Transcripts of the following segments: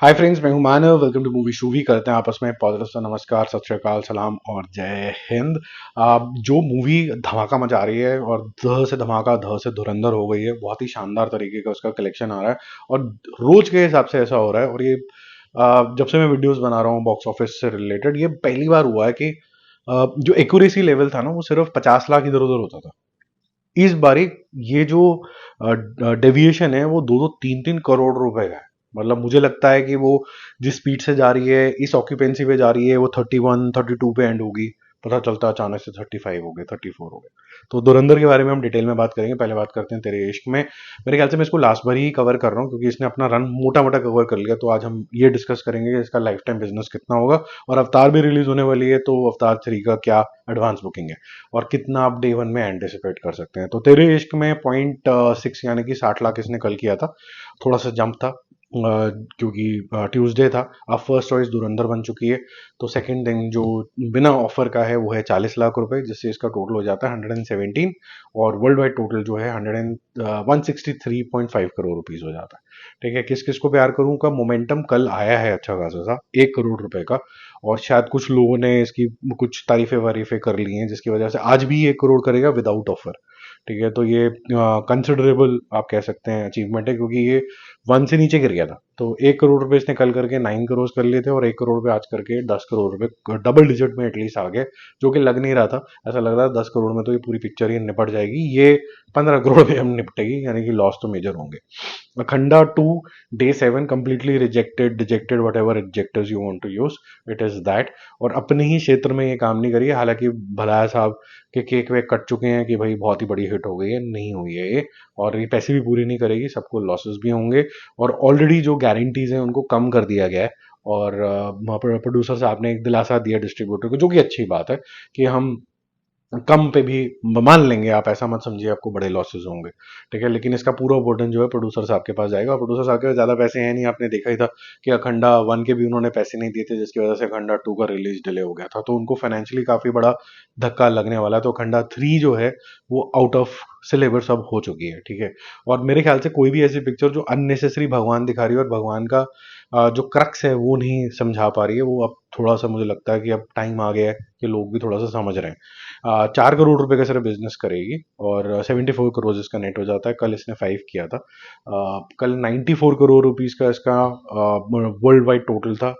हाय friends, मैं हूं Manav. Welcome to movie shoovie. करते हैं आपस में पॉजिटिव सा नमस्कार, सत श्री अकाल, सलाम और जय हिंद। जो मूवी धमाका मचा रही है और ध से धमाका, ध से धुरंधर हो गई है। बहुत ही शानदार तरीके का उसका कलेक्शन आ रहा है और रोज के हिसाब से ऐसा हो रहा है। और ये जब से मैं वीडियोस बना रहा हूँ बॉक्स ऑफिस से रिलेटेड, ये पहली बार हुआ है कि जो एक्यूरेसी लेवल था ना, वो सिर्फ 50 लाख इधर उधर होता था। इस बारी ये जो डेविएशन है वो 2-2, 3-3 करोड़ रुपए का है। मतलब मुझे लगता है कि वो जिस स्पीड से जा रही है, इस ऑक्यूपेंसी पे जा रही है, वो 31-32 पे एंड होगी। पता चलता अचानक से 35 हो गए, 34 हो गए। तो धुरंधर के बारे में हम डिटेल में बात करेंगे। पहले बात करते हैं तेरे इश्क में। मेरे ख्याल से मैं इसको लास्ट बार ही कवर कर रहा हूँ क्योंकि इसने अपना रन मोटा मोटा कवर कर लिया। तो आज हम ये डिस्कस करेंगे कि इसका लाइफ टाइम बिजनेस कितना होगा। और अवतार भी रिलीज होने वाली है, तो अवतार 3 का क्या एडवांस बुकिंग है और कितना आप डे वन में एंटिसिपेट कर सकते हैं। तो तेरे इश्क में 0.6 यानी कि 60 लाख इसने कल किया था। थोड़ा सा जंप था क्योंकि ट्यूसडे था। अब फर्स्ट चॉइस धुरंधर बन चुकी है। तो सेकंड थिंग जो बिना ऑफर का है वो है 40 लाख रुपए, जिससे इसका टोटल हो जाता है 117। और वर्ल्ड वाइड टोटल जो है 163.5 करोड़ रुपीज हो जाता है। ठीक है, किस किस को प्यार करूं का मोमेंटम कल आया है अच्छा खासा सा 1 करोड़ रुपए का। और शायद कुछ लोगों ने इसकी कुछ तारीफे वारीफे कर ली हैं, जिसकी वजह से आज भी 1 करोड़ करेगा विदाउट ऑफर। ठीक है, तो ये कंसिडरेबल आप कह सकते हैं अचीवमेंट है, क्योंकि ये 1 से नीचे गिर गया था। तो 1 करोड़ रुपए इसने कल करके 9 करोड़ कर लिए थे और 1 करोड़ पे आज करके 10 करोड़ रुपए डबल डिजिट में एटलीस्ट आ गए। जो कि लग नहीं रहा था। ऐसा लग रहा था 10 करोड़ में तो ये पूरी पिक्चर ही निपट जाएगी। ये 15 करोड़ में हम निपटेगी, यानी कि लॉस तो मेजर होंगे। Akhanda 2 day 7 completely rejected, dejected, whatever adjectives you want to use, it is that. और अपने ही क्षेत्र में ये काम नहीं करी है। हालांकि भलाया साहब के केक वेक कट चुके हैं कि भाई बहुत ही बड़ी हिट हो गई है, नहीं हुई है ये। और ये पैसे भी पूरी नहीं करेगी, सबको लॉसेस भी होंगे। और ऑलरेडी जो गारंटीज हैं उनको कम कर दिया गया है। और प्रोड्यूसर साहब ने एक दिलासा दिया डिस्ट्रीब्यूटर को, जो कि अच्छी बात है कि हम कम पे भी मान लेंगे। आप ऐसा मत समझिए आपको बड़े लॉसेस होंगे। ठीक है, लेकिन इसका पूरा बर्डन जो है प्रोड्यूसर साहब के पास जाएगा। और प्रोड्यूसर साहब के पास ज्यादा पैसे हैं नहीं, आपने देखा ही था कि अखंडा 1 के भी उन्होंने पैसे नहीं दिए थे, जिसकी वजह से अखंडा 2 का रिलीज डिले हो गया था। तो उनको फाइनेंशियली काफी बड़ा धक्का लगने वाला है। तो अखंडा 3 जो है वो आउट ऑफ सिलेबस अब हो चुकी है। ठीक है, और मेरे ख्याल से कोई भी ऐसी पिक्चर जो अननेसेसरी भगवान दिखा रही है और भगवान का जो क्रक्स है वो नहीं समझा पा रही है, वो अब थोड़ा सा मुझे लगता है कि अब टाइम आ गया है कि लोग भी थोड़ा सा समझ रहे हैं। 4 करोड़ रुपए का सिर्फ बिजनेस करेगी और 74 करोड़ इसका नेट हो जाता है। कल इसने 5 किया था। कल 94 करोड़ रुपीज का इसका वर्ल्ड वाइड टोटल था।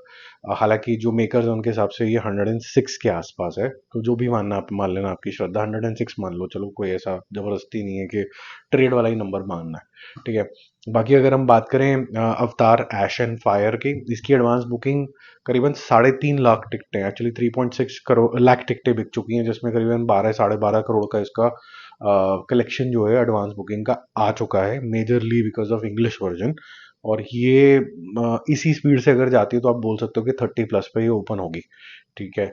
हालांकि जो मेकर्स हैं उनके हिसाब से ये 106 के आसपास है। तो जो भी मानना, आप मान लेना, आपकी श्रद्धा, 106 मान लो। चलो, कोई ऐसा जबरदस्ती नहीं है कि ट्रेड वाला ही नंबर मानना है। ठीक है, बाकी अगर हम बात करें अवतार ऐश एंड फायर की, इसकी एडवांस बुकिंग करीबन 3.5 लाख टिकटें, एक्चुअली 3.6 लाख टिकटें बिक चुकी हैं, जिसमें करीबन 12-12.5 करोड़ का इसका कलेक्शन जो है एडवांस बुकिंग का आ चुका है, majorly because of English version. और ये इसी स्पीड से अगर जाती है तो आप बोल सकते हो कि 30+ पे ये ओपन होगी। ठीक है,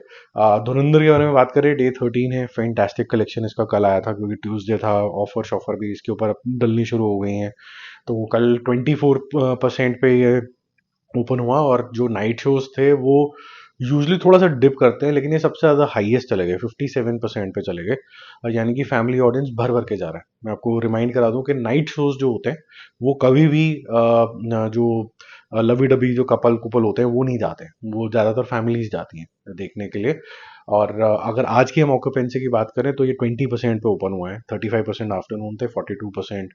धुरंधर के बारे में बात करें, डे 13 है। फैंटास्टिक कलेक्शन इसका कल आया था क्योंकि ट्यूसडे था। ऑफर शॉफर भी इसके ऊपर अब डलनी शुरू हो गई हैं। तो वो कल 24% पे ये ओपन हुआ। और जो नाइट शोज थे वो यूजली थोड़ा सा डिप करते हैं, लेकिन ये सबसे ज़्यादा हाईएस्ट चले गए, 57% पे चले गए। यानी कि फैमिली ऑडियंस भर भर के जा रहा है। मैं आपको रिमाइंड करा दूं कि नाइट शोज जो होते हैं वो कभी भी जो लवी डबी जो कपल कुपल होते हैं वो नहीं जाते, वो ज़्यादातर फैमिलीज जाती हैं देखने के लिए। और अगर आज की हम ऑक्यूपेंसी की बात करें तो ये 20% पे ओपन हुआ है। 35% आफ्टरनून थे, 42%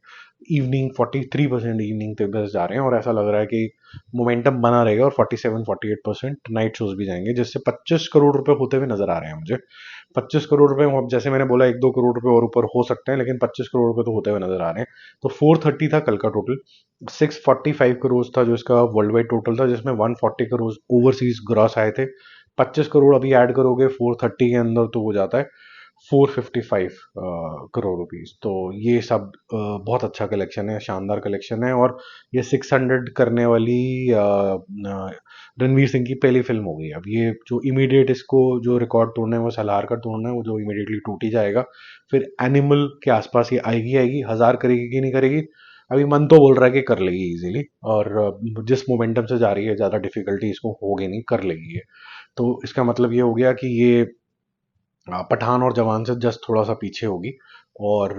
इवनिंग, 43% इवनिंग तक बस जा रहे हैं। और ऐसा लग रहा है कि मोमेंटम बना रहेगा और 47-48% नाइट शोज भी जाएंगे, जिससे 25 करोड़ रुपए होते हुए नजर आ रहे हैं मुझे। 25 करोड़ रुपए, अब जैसे मैंने बोला 1-2 करोड़ रुपए और ऊपर हो सकते हैं, लेकिन 25 करोड़ रुपए तो होते हुए नजर आ रहे हैं। तो 430 था कल का टोटल। 645 करोड़ था जो इसका वर्ल्ड वाइड टोटल था, जिसमें 140 करोड़ ओवरसीज ग्रॉस आए थे। 25 करोड़ अभी ऐड करोगे 430 के अंदर तो हो जाता है 455 करोड़ रुपीस। तो ये सब बहुत अच्छा कलेक्शन है, शानदार कलेक्शन है। और ये 600 करने वाली रणवीर सिंह की पहली फिल्म हो गई। अब ये जो इमीडिएट इसको जो रिकॉर्ड तोड़ना है वो सलार का तोड़ना है, वो जो इमीडिएटली टूट ही जाएगा। फिर एनिमल के आसपास ये आएगी 1000 करेगी कि नहीं करेगी, अभी मन तो बोल रहा है कि कर लेगी इजीली। और जिस मोमेंटम से जा रही है ज़्यादा डिफिकल्टी इसको होगी नहीं, कर लेगी ये। तो इसका मतलब ये हो गया कि ये पठान और जवान से जस्ट थोड़ा सा पीछे होगी। और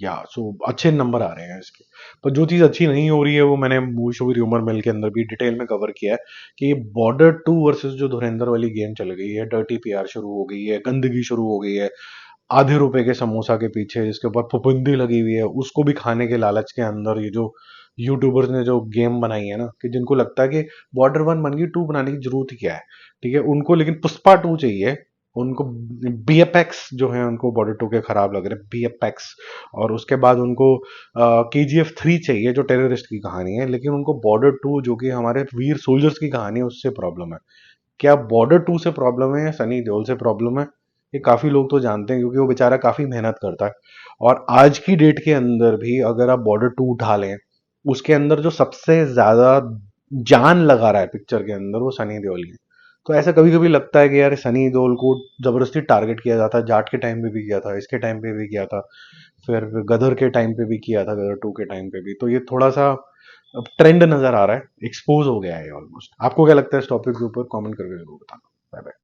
या सो अच्छे नंबर आ रहे हैं इसके। पर जो चीज़ अच्छी नहीं हो रही है वो मैंने मूवी शोवी र्यूमर मिल के अंदर भी डिटेल में कवर किया है कि ये बॉर्डर 2 वर्सेस जो धुरंधर वाली गेम चल गई है, डर्टी पीआर शुरू हो गई है, गंदगी शुरू हो गई है, आधे रुपए के समोसा के पीछे जिसके ऊपर फफूंदी लगी हुई है उसको भी खाने के लालच के अंदर ये जो यूट्यूबर्स ने जो गेम बनाई है ना, कि जिनको लगता है कि बॉर्डर 1 बन गई, 2 बनाने की जरूरत ही क्या है। ठीक है, उनको लेकिन पुष्पा 2 चाहिए। उनको बीएफएक्स जो है उनको बॉर्डर 2 के खराब लग रहे हैं, बीएफएक्स। और उसके बाद उनको केजीएफ 3 चाहिए जो टेररिस्ट की कहानी है, लेकिन उनको बॉर्डर 2 जो कि हमारे वीर सोल्जर्स की कहानी है उससे प्रॉब्लम है। क्या बॉर्डर 2 से प्रॉब्लम है या सनी देओल से प्रॉब्लम है, ये काफी लोग तो जानते हैं क्योंकि वो बेचारा काफी मेहनत करता है। और आज की डेट के अंदर भी अगर आप बॉर्डर 2 उठा लें, उसके अंदर जो सबसे ज्यादा जान लगा रहा है पिक्चर के अंदर वो सनी देओल ही है। तो ऐसा कभी कभी लगता है कि यार सनी देओल को जबरदस्ती टारगेट किया जाता है, जाट के टाइम पे भी किया था, इसके टाइम पे भी किया था, फिर गदर के टाइम पे भी किया था, गदर 2 के टाइम पे भी। तो ये थोड़ा सा अब ट्रेंड नजर आ रहा है, एक्सपोज हो गया है ऑलमोस्ट। आपको क्या लगता है इस टॉपिक के ऊपर, कमेंट करके जरूर बताना। Bye bye.